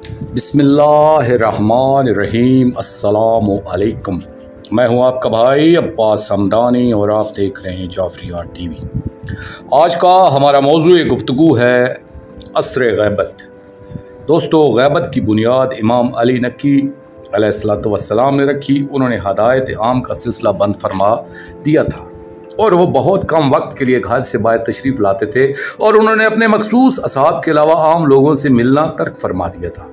बिस्मिल्लाहिर्रहमानिर्रहीम। अस्सलामु अलैकुम। मैं हूं आपका भाई अब्बास समदानी और आप देख रहे हैं जाफरियान टीवी। आज का हमारा मौजू गुफ्तगू है असर गैबत। दोस्तों, गैबत की बुनियाद इमाम अली नक्की अलैहिस्सलाम ने रखी। उन्होंने हदायत आम का सिलसिला बंद फरमा दिया था और वो बहुत कम वक्त के लिए घर से बाहर तशरीफ़ लाते थे और उन्होंने अपने मखसूस असहाब के अलावा आम लोगों से मिलना तर्क फरमा दिया था।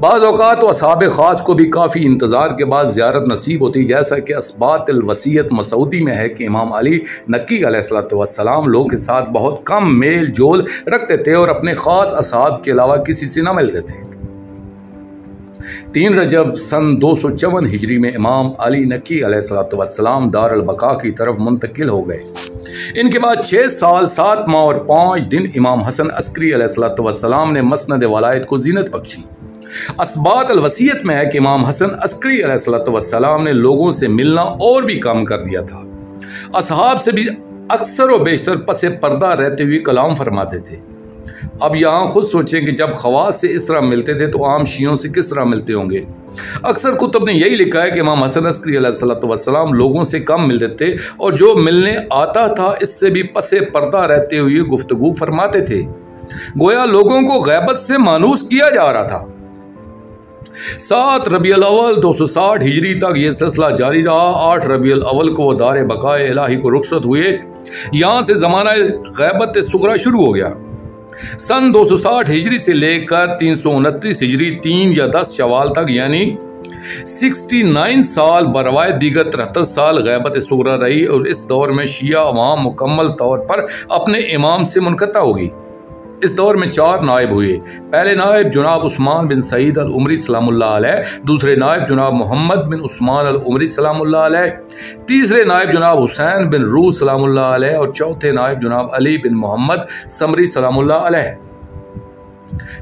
बाज़ औक़ात तो असहाब ख़ास को भी काफ़ी इंतज़ार के बाद ज़ियारत नसीब होती, जैसा कि असबातिल वसीयत मसूदी में है कि इमाम अली नक्की अलैहिस्सलाम लोगों के साथ बहुत कम मेल जोल रखते थे और अपने ख़ास असहाब के अलावा किसी से न मिलते थे। 3 रजब सन 254 हिजरी में इमाम अली नक्की अलैहिस्सलाम दारुल बका की तरफ मुंतकिल हो गए। इनके बाद 6 साल 7 माह और 5 दिन इमाम हसन अस्करी अलैहिस्सलाम ने मसनद वलायत को जीनत बख्शी। असबात अल वसीयत में है कि इमाम हसन अस्करी अलैहिस्सलाम ने लोगों से मिलना और भी कम कर दिया था। असहाब से भी अक्सर व बेशतर पसे पर्दा रहते हुए कलाम फरमाते थे। अब यहाँ खुद सोचें कि जब खवास से इस तरह मिलते थे तो आम शियों से किस तरह मिलते होंगे। अक्सर कुतुब ने यही लिखा है कि इमाम हसन अस्करी अलैहिस्सलाम लोगों से कम मिलते थे और जो मिलने आता था इससे भी पसे पर्दा रहते हुए गुफ्तगू फरमाते थे। गोया लोगों को गैबत से मानूस किया जा रहा था। 7 रबीउल अव्वल 260 हिजरी तक ये सिलसिला जारी रहा। 8 रबीउल अव्वल को वो दारे बकाए इलाही को रुखसत हुए। यहाँ से ज़माना गैबत सुगरा शुरू हो गया। सन 260 हिजरी से लेकर 329 हिजरी 3 या 10 शवाल तक यानी 69 साल बरवायत दीगर 73 साल गैबत सुगरा रही और इस दौर में शिया अवाम मुकम्मल तौर पर अपने इमाम से मुनक़ता होगी। इस दौर में 4 नायब हुए। पहले नायब जनाब उस्मान बिन सईद अल उमरी सलामुल्लाह अलैह, दूसरे नायब जनाब मोहम्मद बिन उस्मान अल उमरी सलामुल्लाह अलैह, तीसरे नायब जनाब हुसैन बिन रू सलामुल्लाह अलैह और चौथे नायब जनाब अली बिन मोहम्मद समरी सलामुल्लाह अलैह।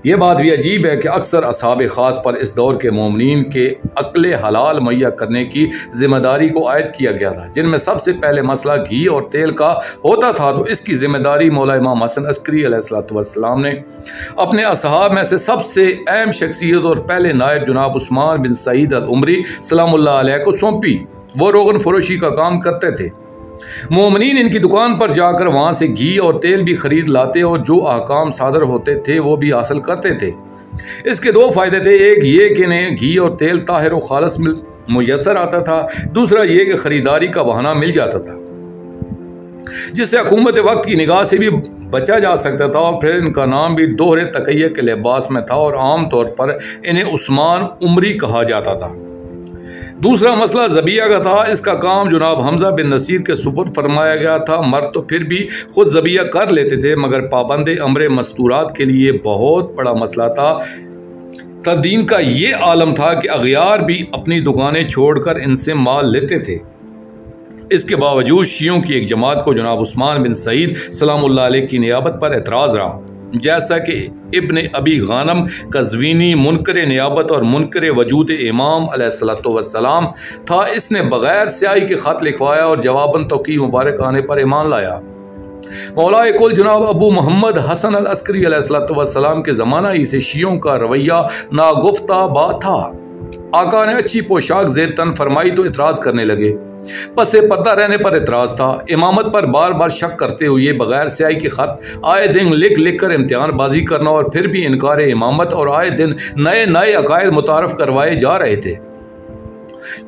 ये बात भी अजीब है कि अक्सर असहाब ख़ास पर इस दौर के मोमिनीन के अक्ल हलाल मुहैया करने की जिम्मेदारी को आयद किया गया था, जिनमें सबसे पहले मसला घी और तेल का होता था। तो इसकी जिम्मेदारी मौला इमाम हसन अस्करी अलैहिस्सलाम ने अपने असहाब में से सबसे अहम शख्सियत और पहले नायब जनाब उस्मान बिन सईद अल उमरी सलामुल्लाह अलैह को सौंपी। वो रोगन फरोशी का काम करते थे। मोमिनीन इनकी दुकान पर जाकर वहाँ से घी और तेल भी खरीद लाते और जो अहकाम सादर होते थे वो भी हासिल करते थे। इसके 2 फ़ायदे थे। एक ये कि इन्हें घी और तेल ताहिर व खालिस मुयस्सर आता था, दूसरा ये कि ख़रीदारी का बहाना मिल जाता था जिससे हुकूमत वक्त की निगाह से भी बचा जा सकता था। और फिर इनका नाम भी दोहरे तकैया के लिबास में था और आम तौर पर इन्हें उस्मान उमरी कहा जाता था। दूसरा मसला ज़बिया का था। इसका काम जनाब हमज़ा बिन नसीर के सुपुर्द फरमाया गया था। मर्द तो फिर भी खुद ज़बिया कर लेते थे, मगर पाबंद अमरे मस्तूरात के लिए बहुत बड़ा मसला था। तदीन का ये आलम था कि अगयार भी अपनी दुकानें छोड़कर इनसे माल लेते थे। इसके बावजूद शियों की एक जमात को जनाब उस्मान बिन सईद सलामुल्लाह अलैह की नियाबत पर एतराज़ रहा। जैसा कि इब्न अबी गानम कज़वीनी मुनकर नियाबत और मुनकर वजूद इमाम अलैहिस्सलाम था, इसने बग़ैर स्याही के ख़त लिखवाया और जवाबन तौक़ी मुबारक आने पर ईमान लाया। मौलाए कुल जनाब अबू मोहम्मद हसन अल अस्करी अलैहिस्सलाम के ज़माना ही से शियों का रवैया नागुफ्ता बात था। आका ने अच्छी पोशाक ज़ेर तन फरमाई तो इतराज़ करने लगे। पसे पर्दा रहने पर इतराज़ था। इमामत पर बार बार शक करते हुए बग़ैर स्याही के ख़त आए दिन लिख लिख कर इम्तिहान बाजी करना और फिर भी इनकार इमामत और आए दिन नए नए अकायद मुतारफ़ करवाए जा रहे थे।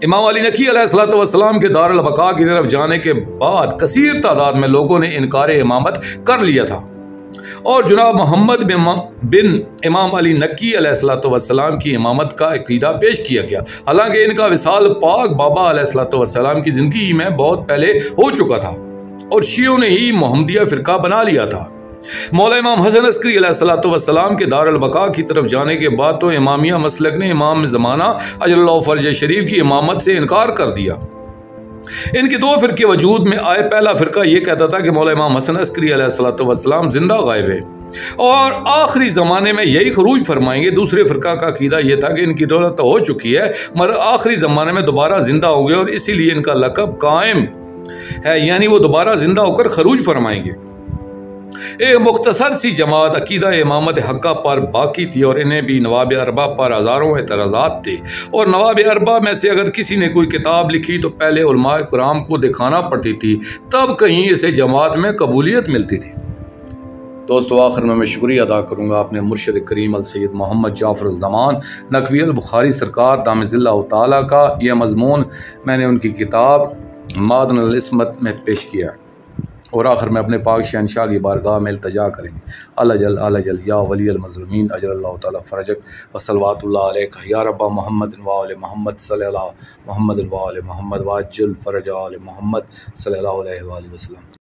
इमाम अली नक्की अलैहिस्सलाम के दारुल बका की तरफ जाने के बाद कसीर तादाद में लोगों ने इनकार इमामत कर लिया था और जनाब मोहम्मद बिन इमाम अली नक्की अलैहिस्सलाम की इमामत का अकीदा पेश किया गया। हालांकि इनका विसाल पाक बाबा अलैहिस्सलाम की ज़िंदगी में बहुत पहले हो चुका था और शियों ने ही मोहम्मदिया फ़िरका बना लिया था। मौला इमाम हसन अस्करी अलैहिस्सलाम के दारुल बका की तरफ जाने के बाद तो इमामिया मसलक ने इमाम ज़माना अजल्लाहु फ़र्ज शरीफ की इमामत से इनकार कर दिया। इनके 2 फ़िरके वजूद में आए। पहला फ़िरका यह कहता था कि मौला इमाम हसन अस्करी अलैहिस्सलाम जिंदा गायब है और आखिरी ज़माने में यही खरूज फरमाएंगे। दूसरे फ़िरका का अकीदा यह था कि इनकी दौलत तो हो चुकी है मगर आखिरी ज़माने में दोबारा जिंदा होंगे और इसीलिए इनका लक़ब कायम है, यानी वो दोबारा जिंदा होकर खरूज फरमाएंगे। एक मुख्तसर सी जमात अकीदा इमामत हक्का पर बाकी थी और इन्हें भी नवाब अरबा पर हज़ारों एतराज़ात थे। और नवाब अरबा में से अगर किसी ने कोई किताब लिखी तो पहले उलमाए कुराम को दिखाना पड़ती थी, तब कहीं इसे जमात में कबूलियत मिलती थी। दोस्तों, आखिर में मैं शुक्रिया अदा करूँगा अपने मुर्शिद करीम अल सैयद मोहम्मद जाफ़र ज़मान नकवी अल बुखारी सरकार दामज़िल्लाहु ताला का यह मज़मून मैंने उनकी किताब मादन अल इस्मत में पेश किया। और आखिर में अपने पाक शहनशाह की बारगाह में इल्तिजा करेंगे, अल्लाह या वली अल मज़लूमीन अजरल्लाहु ताला फ़रजक व सल्लल्लाहु अलैका या रब्बा मुहम्मद व आले मुहम्मद सल्लल्लाहु मुहम्मद व आले मुहम्मद व अज्जिल फ़रज आले मुहम्मद सल्लल्लाहु अलैहि वसल्लम।